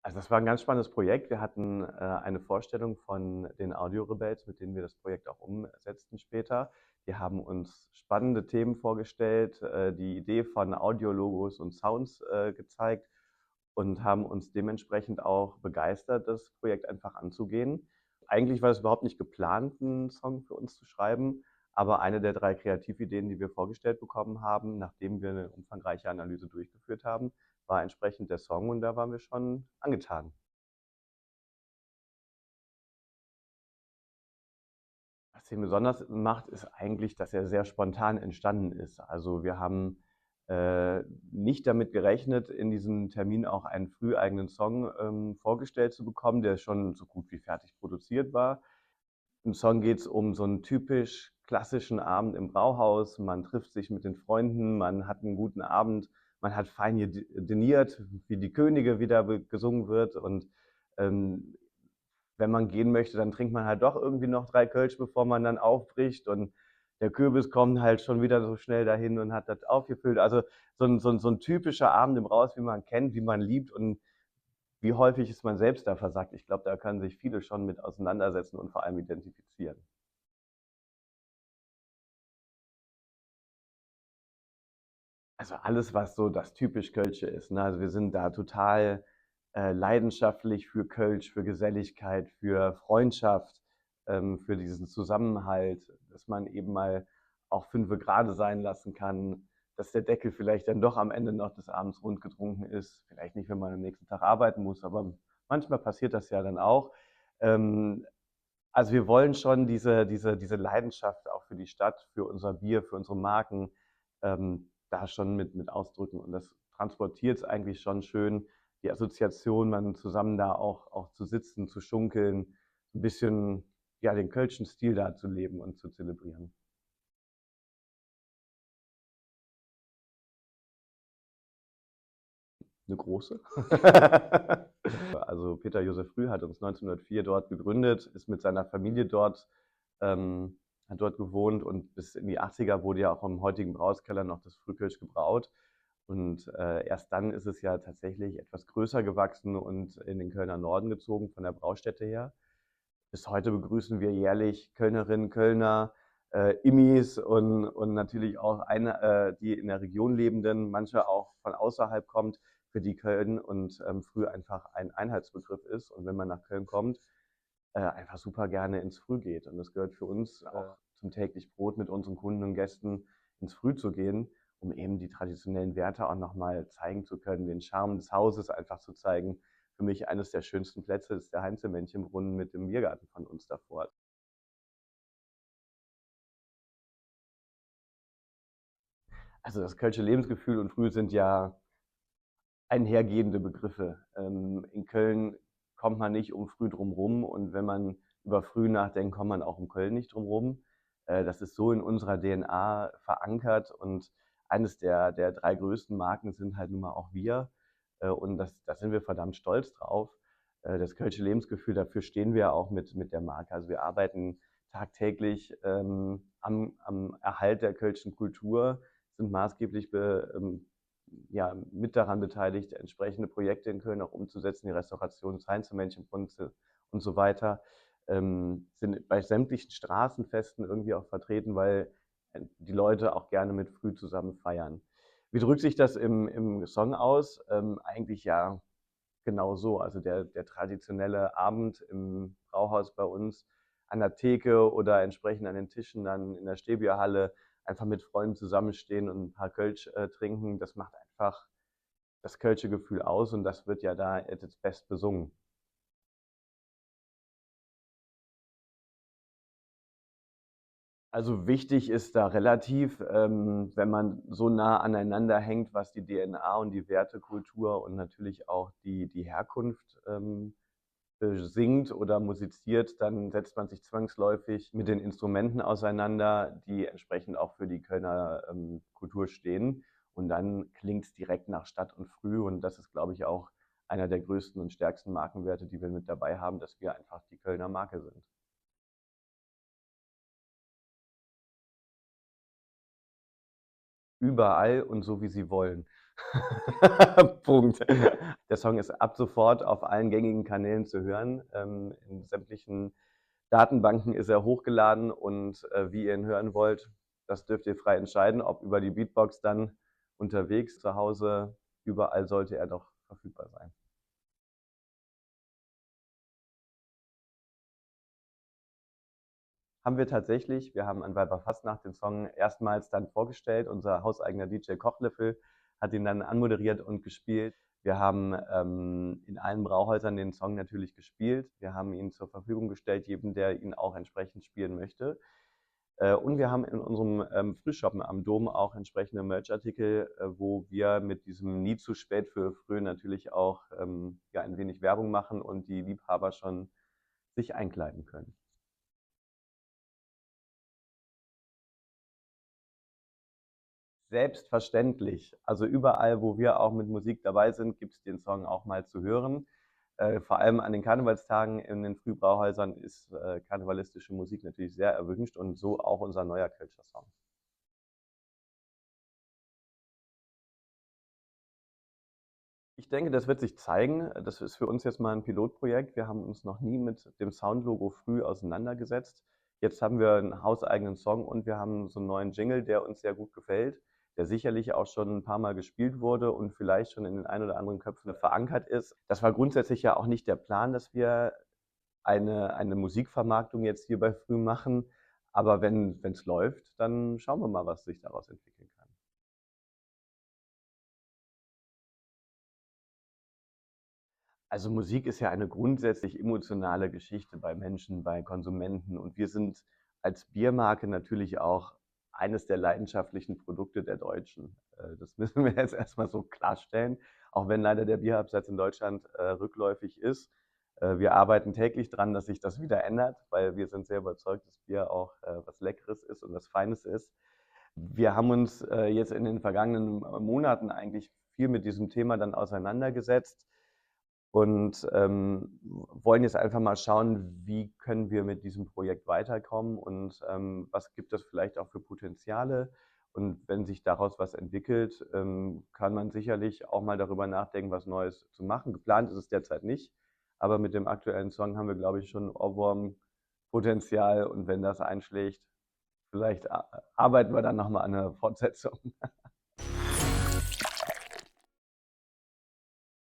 Also, das war 'n ganz spannendes Projekt. Wir hatten, eine Vorstellung von den Audio Rebels, mit denen wir das Projekt auch umsetzten später. Die haben uns spannende Themen vorgestellt, die Idee von Audiologos und Sounds, gezeigt und haben uns dementsprechend auch begeistert, das Projekt einfach anzugehen. Eigentlich war es überhaupt nicht geplant, 'n Song für uns zu schreiben, aber eine der 3 Kreativideen, die wir vorgestellt bekommen haben, nachdem wir 'ne umfangreiche Analyse durchgeführt haben, war entsprechend der Song und da waren wir schon angetan. Was ihn besonders macht, ist eigentlich, dass er sehr spontan entstanden ist. Also, wir haben, nicht damit gerechnet, in diesem Termin auch einen früheigenen Song, vorgestellt zu bekommen, der schon so gut wie fertig produziert war. Im Song geht's um so 'n typisch klassischen Abend im Brauhaus. Man trifft sich mit den Freunden, man hat 'n guten Abend, man hat fein diniert, wie die Könige, wie da gesungen wird und, ähm, wenn man gehen möchte, dann trinkt man halt doch irgendwie noch 3 Kölsch, bevor man dann aufbricht und der Kürbis kommt halt schon wieder so schnell dahin und hat das aufgefüllt. Also, so 'n typischer Abend im Brauhaus, wie man kennt, wie man liebt und wie häufig ist man selbst da versackt. Ich glaube, da können sich viele schon mit auseinandersetzen und vor allem identifizieren. Also, alles, was so das typisch Kölsche ist, ne? Also, wir sind da total, leidenschaftlich für Kölsch, für Geselligkeit, für Freundschaft, für diesen Zusammenhalt, dass man eben mal auch Fünfe grade sein lassen kann, dass der Deckel vielleicht dann doch am Ende noch des Abends rund getrunken ist. Vielleicht nicht, wenn man am nächsten Tag arbeiten muss, aber manchmal passiert das ja dann auch. Ähm, also, wir wollen schon diese Leidenschaft auch für die Stadt, für unser Bier, für unsere Marken, da schon mit ausdrücken und das transportiert's eigentlich schon schön, die Assoziation, man zusammen da auch zu sitzen, zu schunkeln, 'n bisschen, ja, den kölschen Stil da zu leben und zu zelebrieren. 'Ne große? Also, Peter Josef Rüh hat uns 1904 dort gegründet, ist mit seiner Familie dort hat dort gewohnt und bis in die 80er wurde ja auch im heutigen Brauskeller noch das Frühkölsch gebraut. Und, erst dann ist es ja tatsächlich etwas größer gewachsen und in den Kölner Norden gezogen von der Braustätte her. Bis heute begrüßen wir jährlich Kölnerinnen, Kölner, Immis und natürlich auch die in der Region Lebenden, manche auch von außerhalb kommt, für die Köln und, Früh einfach ein Einheitsbegriff ist und wenn man nach Köln kommt, einfach super gerne ins Früh geht. Und das gehört für uns auch zum täglich Brot, mit unseren Kunden und Gästen ins Früh zu gehen, um eben die traditionellen Werte auch noch mal zeigen zu können, den Charme des Hauses einfach zu zeigen. Für mich eines der schönsten Plätze ist der Heinzelmännchenbrunnen mit dem Biergarten von uns davor. Also, das kölsche Lebensgefühl und Früh sind ja einhergehende Begriffe. In Köln kommt man nicht um Früh drum rum und wenn man über Früh nachdenkt, kommt man auch um Köln nicht drum rum. Das ist so in unserer DNA verankert und eines der 3 größten Marken sind halt nun mal auch wir, und da sind wir verdammt stolz drauf. Das kölsche Lebensgefühl, dafür stehen wir auch mit der Marke. Also, wir arbeiten tagtäglich, am Erhalt der kölschen Kultur, sind maßgeblich ja, mit daran beteiligt, entsprechende Projekte in Köln auch umzusetzen, die Restauration des Heinzelmännchenbrunnens und so weiter. Sind bei sämtlichen Straßenfesten irgendwie auch vertreten, weil, die Leute auch gerne mit Früh zusammen feiern. Wie drückt sich das im Song aus? Eigentlich ja genau so. Also der traditionelle Abend im Brauhaus bei uns an der Theke oder entsprechend an den Tischen dann in der Stehbierhalle einfach mit Freunden zusammenstehen und 'n paar Kölsch, trinken, das macht einfach das kölsche Gefühl aus und das wird ja da at its best besungen. Also, wichtig ist da relativ, wenn man so nah aneinander hängt, was die DNA und die Wertekultur und natürlich auch die Herkunft, singt oder musiziert, dann setzt man sich zwangsläufig mit den Instrumenten auseinander, die entsprechend auch für die Kölner, Kultur stehen. Und dann klingt's direkt nach Stadt und Früh und das ist, glaube ich, auch einer der größten und stärksten Markenwerte, die wir mit dabei haben, dass wir einfach die Kölner Marke sind. Überall und so, wie sie wollen. Punkt. Der Song ist ab sofort auf allen gängigen Kanälen zu hören. In sämtlichen Datenbanken ist er hochgeladen und wie ihr ihn hören wollt, das dürft ihr frei entscheiden, ob über die Beatbox dann unterwegs, zu Hause, überall sollte er doch verfügbar sein. Haben wir tatsächlich. Wir haben an Weiberfastnacht den Song erstmals dann vorgestellt. Unser hauseigener DJ Kochlöffel hat ihn dann anmoderiert und gespielt. Wir haben in allen Brauhäusern den Song natürlich gespielt. Wir haben ihn zur Verfügung gestellt, jedem, der ihn auch entsprechend spielen möchte. Und wir haben in unserem Frühshoppen am Dom auch entsprechende Merchartikel, wo wir mit diesem Nie zu spät für früh natürlich auch ja, ein wenig Werbung machen und die Liebhaber schon sich einkleiden können. Selbstverständlich. Also überall, wo wir auch mit Musik dabei sind, gibt es den Song auch mal zu hören. Vor allem an den Karnevalstagen in den Frühbrauhäusern ist karnevalistische Musik natürlich sehr erwünscht und so auch unser neuer Kölscher Song. Ich denke, das wird sich zeigen. Das ist für uns jetzt mal ein Pilotprojekt. Wir haben uns noch nie mit dem Soundlogo früh auseinandergesetzt. Jetzt haben wir einen hauseigenen Song und wir haben so einen neuen Jingle, der uns sehr gut gefällt, der sicherlich auch schon ein paar Mal gespielt wurde und vielleicht schon in den ein oder anderen Köpfen verankert ist. Das war grundsätzlich ja auch nicht der Plan, dass wir eine Musikvermarktung jetzt hier bei Früh machen. Aber wenn es läuft, dann schauen wir mal, was sich daraus entwickeln kann. Also Musik ist ja eine grundsätzlich emotionale Geschichte bei Menschen, bei Konsumenten. Und wir sind als Biermarke natürlich auch eines der leidenschaftlichen Produkte der Deutschen. Das müssen wir jetzt erstmal so klarstellen, auch wenn leider der Bierabsatz in Deutschland rückläufig ist. Wir arbeiten täglich dran, dass sich das wieder ändert, weil wir sind sehr überzeugt, dass Bier auch was Leckeres ist und was Feines ist. Wir haben uns jetzt in den vergangenen Monaten eigentlich viel mit diesem Thema dann auseinandergesetzt und wollen jetzt einfach mal schauen, wie können wir mit diesem Projekt weiterkommen und was gibt es vielleicht auch für Potenziale. Und wenn sich daraus was entwickelt, kann man sicherlich auch mal darüber nachdenken, was Neues zu machen. Geplant ist es derzeit nicht, aber mit dem aktuellen Song haben wir, glaube ich, schon Ohrwurm-Potenzial und wenn das einschlägt, vielleicht arbeiten wir dann nochmal an einer Fortsetzung.